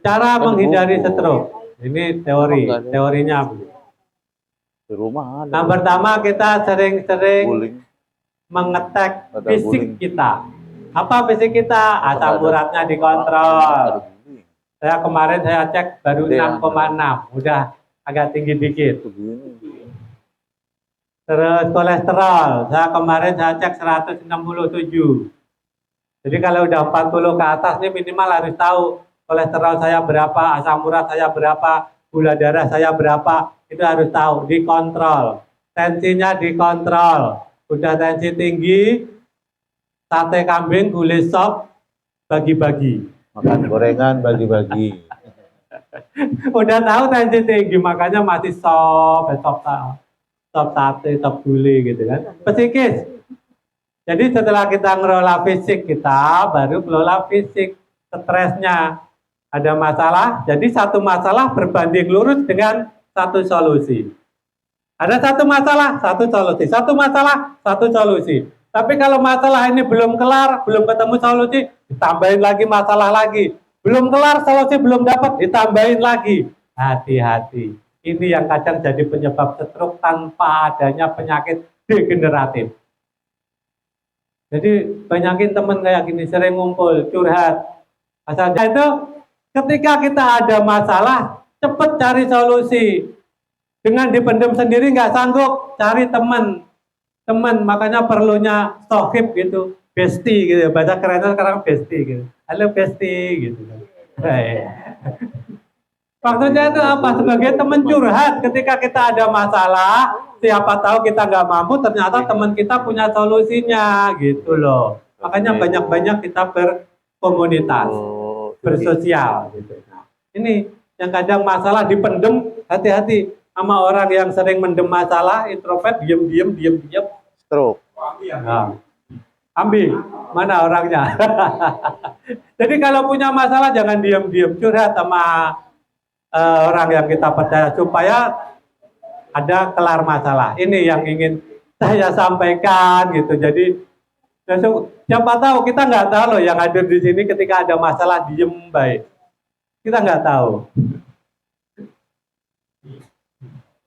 Cara menghindari stroke. Ini teorinya. Di rumah ada. Nah, pertama kita sering-sering mengetek fisik kita. Apa fisik kita? Asam uratnya dikontrol. Saya kemarin saya cek baru 6,6, udah agak tinggi dikit. Terus kolesterol, saya kemarin saya cek 167. Jadi kalau udah 40 ke atas nih minimal harus tahu kolesterol saya berapa, asam urat saya berapa, gula darah saya berapa, itu harus tahu, dikontrol. Tensinya dikontrol. Udah tensi tinggi, sate kambing, gulai sop, bagi-bagi. Makan gorengan, bagi-bagi. Udah tahu tensi tinggi, makanya masih sop sate, sop gulai gitu kan. Psikis. Jadi setelah kita ngelola fisik kita, baru kelola fisik. Stresnya ada masalah, jadi satu masalah berbanding lurus dengan satu solusi. Ada satu masalah, satu solusi. Satu masalah, satu solusi. Tapi kalau masalah ini belum kelar, belum ketemu solusi, ditambahin lagi masalah lagi. Belum kelar, solusi belum dapat, ditambahin lagi. Hati-hati. Ini yang kadang jadi penyebab stroke tanpa adanya penyakit degeneratif. Jadi banyakin teman kayak gini sering ngumpul, curhat. Asalnya itu ketika kita ada masalah, cepat cari solusi. Dengan dipendam sendiri nggak sanggup, cari teman. Makanya perlunya sohib gitu, bestie gitu. Bahasa kerennya sekarang bestie gitu. Halo bestie gitu. Maksudnya itu apa? Sebagai teman curhat ketika kita ada masalah, siapa tahu kita nggak mampu, ternyata teman kita punya solusinya gitu loh. Makanya banyak-banyak kita berkomunitas, bersosial gitu. Nah, ini yang kadang masalah dipendem, hati-hati sama orang yang sering mendem masalah, introvert, diem. Stroke. Nah, ambil mana orangnya. Jadi kalau punya masalah jangan diem, curhat sama orang yang kita percaya supaya ada kelar masalah. Ini yang ingin saya sampaikan gitu. Jadi siapa tahu, kita nggak tahu loh yang hadir di sini ketika ada masalah diem baik. Kita nggak tahu.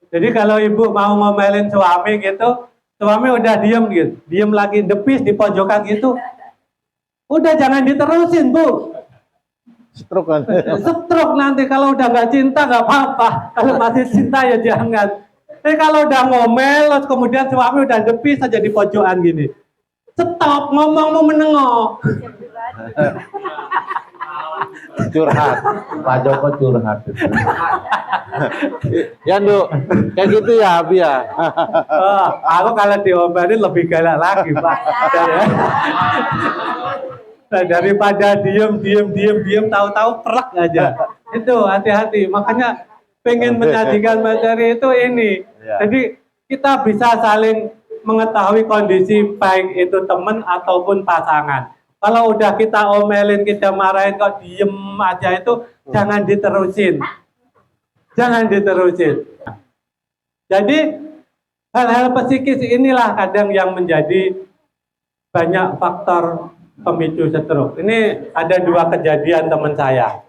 Jadi kalau ibu mau ngomelin suami gitu, suami udah diem gitu, diem lagi depis di pojokan gitu, udah jangan diterusin bu. Stroke kan? Stroke nanti kalau udah nggak cinta nggak apa-apa, kalau masih cinta ya jangan. Tapi kalau udah ngomel, kemudian suami udah depis aja di pojokan gini, stop ngomongmu menengok. Curhat, Pak Joko curhat. Ya Nduk, kayak gitu ya Abi ya. Aku kalau diomelin lebih galak lagi Pak. Daripada diem, tahu-tahu perak aja. Itu hati-hati. Makanya pengen menyajikan materi itu ini. Jadi kita bisa saling mengetahui kondisi baik itu teman ataupun pasangan. Kalau udah kita omelin, kita marahin kok diem aja itu jangan diterusin. Jangan diterusin. Jadi hal-hal psikis inilah kadang yang menjadi banyak faktor pemicu stroke. Ini ada 2 kejadian teman saya.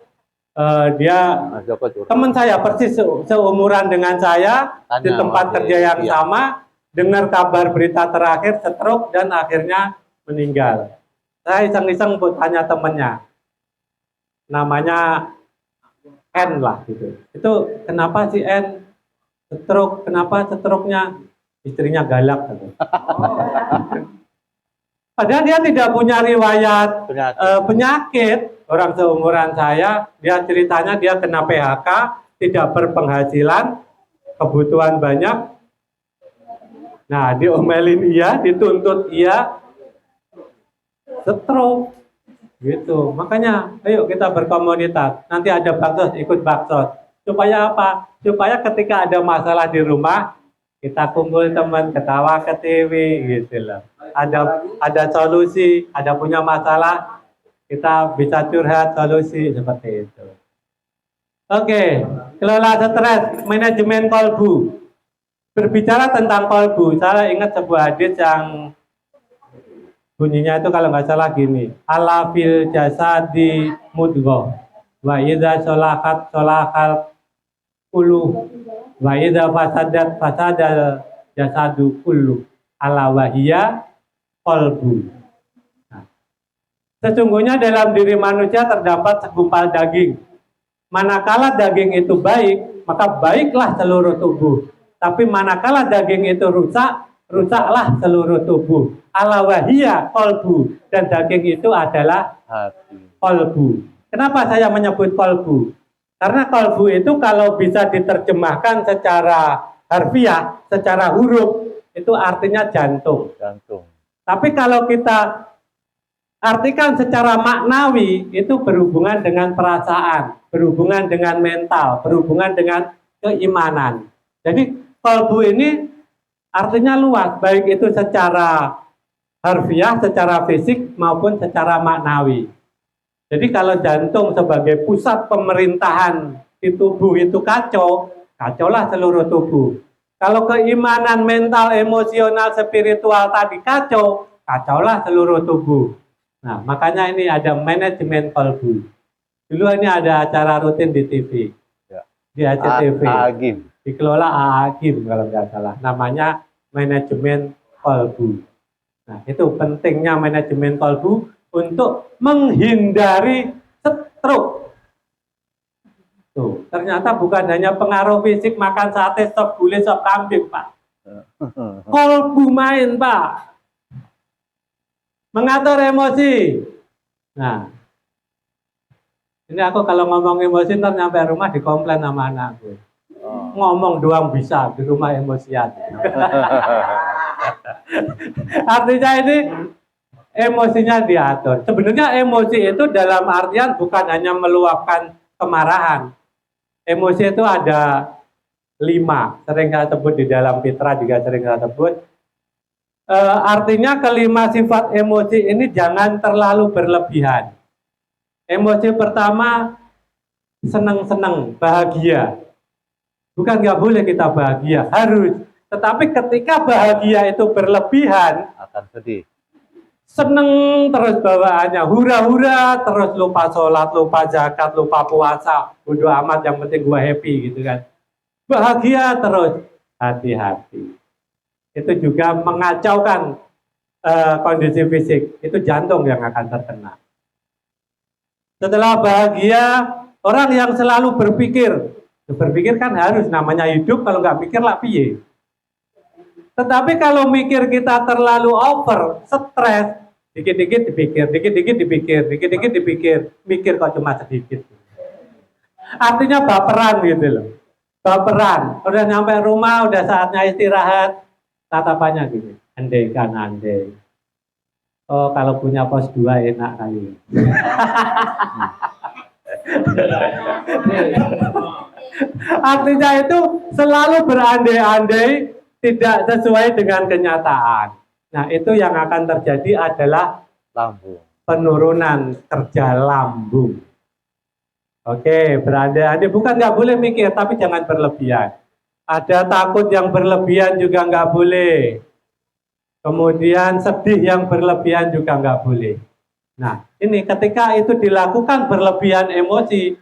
Teman saya persis seumuran dengan saya, di tempat kerja yang sama, dengar kabar berita terakhir stroke dan akhirnya meninggal. Saya iseng-iseng buat tanya temennya, namanya N lah gitu. Itu kenapa si N stroke? Kenapa stroke-nya? Istrinya galak. Gitu. Padahal dia tidak punya riwayat penyakit. Orang seumuran saya, dia ceritanya dia kena PHK, tidak berpenghasilan, kebutuhan banyak. Nah, diomelin iya, dituntut iya, stroke gitu. Makanya ayo kita berkomunitas, nanti ada baksos, ikut baksos supaya apa? Supaya ketika ada masalah di rumah kita kumpul teman, ketawa ke TV gitu loh. Ada solusi, ada punya masalah, kita bisa curhat solusi seperti itu. Oke, kelola stres, manajemen kolbu. Berbicara tentang kolbu, saya ingat sebuah hadis yang bunyinya itu kalau nggak salah gini, ala fil jasadi mudghah Wa idza sholahat sholahal kullu wa idza fasadat fasadal jasadu kullu ala wahiyya qalbu. Nah, sesungguhnya dalam diri manusia terdapat segumpal daging. Manakala daging itu baik, maka baiklah seluruh tubuh. Tapi manakala daging itu rusak, rusaklah seluruh tubuh. Ala wahiyya qalbu, dan daging itu adalah Hati. qalbu. Kenapa saya menyebut qalbu? Karena qalbu itu kalau bisa diterjemahkan secara harfiah, secara huruf, itu artinya jantung. Jantung. Tapi kalau kita artikan secara maknawi, itu berhubungan dengan perasaan, berhubungan dengan mental, berhubungan dengan keimanan. Jadi qalbu ini artinya luas, baik itu secara harfiah, secara fisik maupun secara maknawi. Jadi kalau jantung sebagai pusat pemerintahan di tubuh itu kacau, kacaulah seluruh tubuh. Kalau keimanan, mental, emosional, spiritual tadi kacau, kacaulah seluruh tubuh. Nah, makanya ini ada manajemen qalbu. Dulu ini ada acara rutin di TV, Ya. di ACTV, Agim. dikelola Agim kalau nggak salah. Namanya manajemen qalbu. Nah, itu pentingnya manajemen qalbu untuk menghindari stroke. Tuh, ternyata bukan hanya pengaruh fisik makan sate, sop gulai, sop kambing, Pak. Qalbu main, Pak. Mengatur emosi. Nah, ini aku kalau ngomong emosi ntar nyampe rumah dikomplain sama anakku. Oh. Ngomong doang bisa, di rumah emosian. Artinya ini emosinya diatur. Sebenarnya emosi itu dalam artian bukan hanya meluapkan kemarahan. Emosi itu ada 5, sering saya sebut di dalam Fitra juga sering saya sebut. Artinya kelima sifat emosi ini jangan terlalu berlebihan. Emosi pertama senang-senang, bahagia. Bukan nggak boleh kita bahagia, harus. Tetapi ketika bahagia itu berlebihan, Akan sedih. seneng terus bawaannya, hura-hura, terus lupa sholat, lupa zakat, lupa puasa, bodo amat, yang penting gua happy gitu kan. Bahagia terus, hati-hati. Itu juga mengacaukan kondisi fisik, itu jantung yang akan terkena. Setelah bahagia, orang yang selalu berpikir kan harus, namanya hidup, kalau nggak mikir lah piye. Tetapi kalau mikir kita terlalu over, stres, dikit-dikit dipikir, dikit-dikit dipikir, dikit-dikit dipikir, mikir kok cuma sedikit. Artinya baperan gitu loh. Baperan, udah nyampe rumah, udah saatnya istirahat, tatapannya gini, andai kan andai. Oh, kalau punya pos 2 enak kali. Artinya itu selalu berandai-andai, tidak sesuai dengan kenyataan. Nah, itu yang akan terjadi adalah Lambung. penurunan kerja lambung. Oke, berandai-andai, bukan nggak boleh mikir, tapi jangan berlebihan. Ada takut yang berlebihan juga nggak boleh. Kemudian sedih yang berlebihan juga nggak boleh. Nah, ini ketika itu dilakukan berlebihan emosi,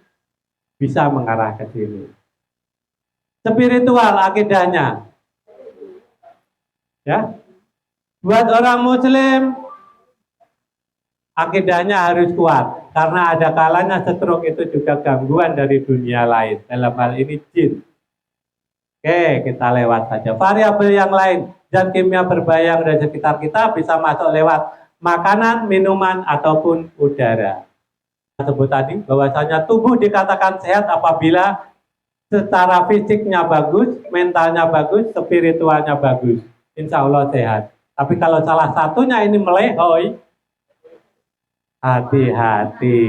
bisa mengarah ke sini. Spiritual akidahnya. Ya, buat orang Muslim, akidahnya harus kuat. Karena ada kalanya stroke itu juga gangguan dari dunia lain. Dalam hal ini jin. Oke, kita lewat saja. Variabel yang lain, zat kimia berbahaya dari sekitar kita bisa masuk lewat makanan, minuman, ataupun udara. Saya sebut tadi bahwasanya tubuh dikatakan sehat apabila secara fisiknya bagus, mentalnya bagus, spiritualnya bagus. Insya Allah sehat. Tapi kalau salah satunya ini melehoi, hati-hati.